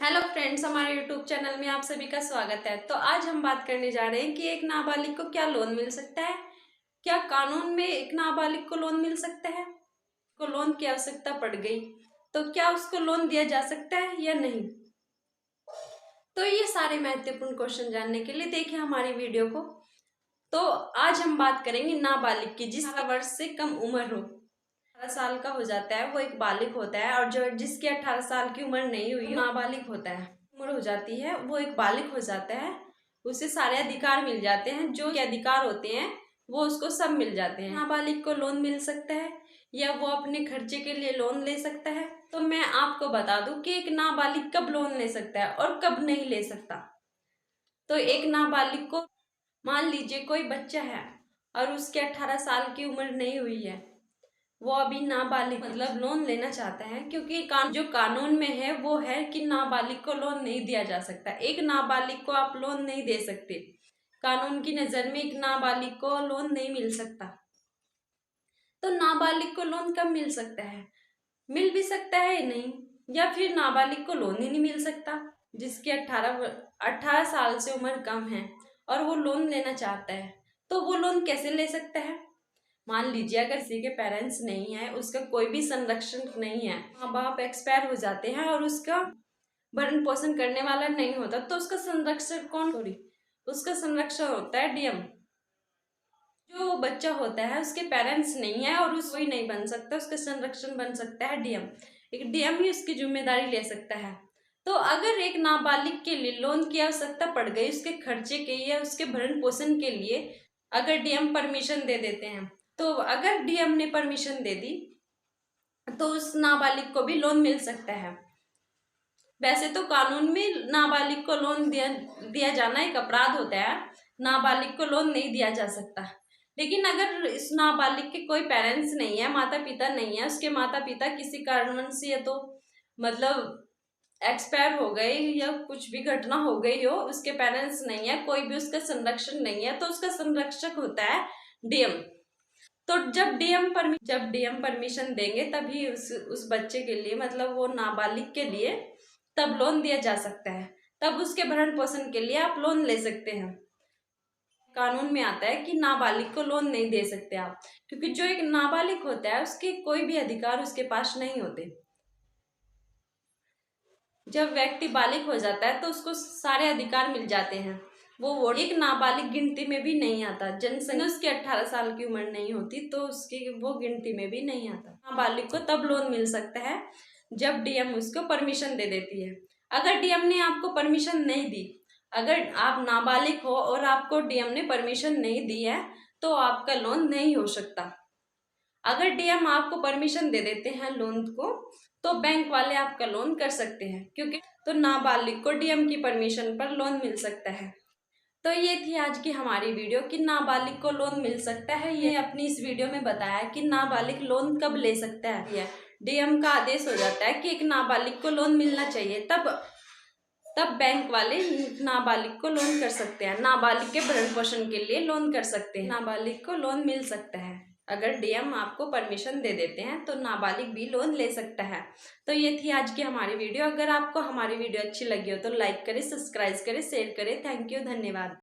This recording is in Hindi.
हेलो फ्रेंड्स, हमारे यूट्यूब चैनल में आप सभी का स्वागत है। तो आज हम बात करने जा रहे हैं कि एक नाबालिग को क्या लोन मिल सकता है। क्या कानून में एक नाबालिग को लोन मिल सकता है? को लोन की आवश्यकता पड़ गई तो क्या उसको लोन दिया जा सकता है या नहीं? तो ये सारे महत्वपूर्ण क्वेश्चन जानने के लिए देखिए हमारी वीडियो को। तो आज हम बात करेंगे नाबालिग की, जिस 18 वर्ष से कम उम्र हो। 18 साल का हो जाता है वो एक बालिग होता है, और जो जिसकी 18 साल की उम्र नहीं हुई नाबालिग होता है। उम्र हो जाती है वो एक बालिग हो जाता है, उसे सारे अधिकार मिल जाते हैं, जो के अधिकार होते हैं वो उसको सब मिल जाते हैं। नाबालिग को लोन मिल सकता है या वो अपने खर्चे के लिए लोन ले सकता है। तो मैं आपको बता दूं कि एक नाबालिग कब लोन ले सकता है और कब नहीं ले सकता। तो एक नाबालिग को, मान लीजिए कोई बच्चा है और उसके 18 साल की उम्र नहीं हुई है, वो अभी नाबालिग मतलब लोन लेना चाहता है, क्योंकि जो कानून में है वो है कि नाबालिग को लोन नहीं दिया जा सकता। एक नाबालिग को आप लोन नहीं दे सकते। कानून की नज़र में एक नाबालिग को लोन नहीं मिल सकता। तो नाबालिग को लोन कब मिल सकता है? मिल भी सकता है नहीं, या फिर नाबालिग को लोन ही नहीं मिल सकता। जिसकी 18 साल से उम्र कम है और वो लोन लेना चाहता है, तो वो लोन कैसे ले सकता है? मान लीजिए अगर किसी के पेरेंट्स नहीं है, उसका कोई भी संरक्षण नहीं है, माँ बाप एक्सपायर हो जाते हैं और उसका भरण पोषण करने वाला नहीं होता, तो उसका संरक्षण कौन? सॉरी, उसका संरक्षण होता है डीएम। जो बच्चा होता है उसके पेरेंट्स नहीं है और उस कोई नहीं बन सकता, उसका संरक्षण बन सकता है डीएम। एक डीएम ही उसकी जिम्मेदारी ले सकता है। तो अगर एक नाबालिग के लिए लोन की आवश्यकता पड़ गई उसके खर्चे के या उसके भरण पोषण के लिए, अगर डीएम परमिशन दे देते हैं, तो अगर डीएम ने परमिशन दे दी तो उस नाबालिग को भी लोन मिल सकता है। वैसे तो कानून में नाबालिग को लोन दिया जाना एक अपराध होता है, नाबालिग को लोन नहीं दिया जा सकता। लेकिन अगर इस नाबालिग के कोई पेरेंट्स नहीं है, माता पिता नहीं है, उसके माता पिता किसी कारण से या तो मतलब एक्सपायर हो गए या कुछ भी घटना हो गई हो, उसके पेरेंट्स नहीं है, कोई भी उसका संरक्षण नहीं है, तो उसका संरक्षक होता है डीएम। तो जब डीएम परमिशन देंगे तभी उस बच्चे के लिए, मतलब वो नाबालिग के लिए तब लोन दिया जा सकता है। तब उसके भरण पोषण के लिए आप लोन ले सकते हैं। कानून में आता है कि नाबालिग को लोन नहीं दे सकते आप, क्योंकि जो एक नाबालिग होता है उसके कोई भी अधिकार उसके पास नहीं होते। जब व्यक्ति बालिग हो जाता है तो उसको सारे अधिकार मिल जाते हैं। वो एक नाबालिग गिनती में भी नहीं आता। जनसंख्या उसकी 18 साल की उम्र नहीं होती तो उसकी वो गिनती में भी नहीं आता। नाबालिग को तब लोन मिल सकता है जब डीएम उसको परमिशन दे देती है। अगर डीएम ने आपको परमिशन नहीं दी, अगर आप नाबालिग हो और आपको डीएम ने परमिशन नहीं दी है, तो आपका लोन नहीं हो सकता। अगर डीएम आपको परमिशन दे देते हैं लोन को, तो बैंक वाले आपका लोन कर सकते हैं, क्योंकि तो नाबालिग को डीएम की परमिशन पर लोन मिल सकता है। तो ये थी आज की हमारी वीडियो कि नाबालिग को लोन मिल सकता है। ये अपनी इस वीडियो में बताया कि नाबालिग लोन कब ले सकता है। डीएम का आदेश हो जाता है कि एक नाबालिग को लोन मिलना चाहिए, तब बैंक वाले नाबालिग को लोन कर सकते हैं, नाबालिग के भरण पोषण के लिए लोन कर सकते हैं। नाबालिग को लोन मिल सकता है अगर डीएम आपको परमिशन दे देते हैं, तो नाबालिग भी लोन ले सकता है। तो ये थी आज की हमारी वीडियो। अगर आपको हमारी वीडियो अच्छी लगी हो तो लाइक करें, सब्सक्राइब करें, शेयर करें। थैंक यू, धन्यवाद।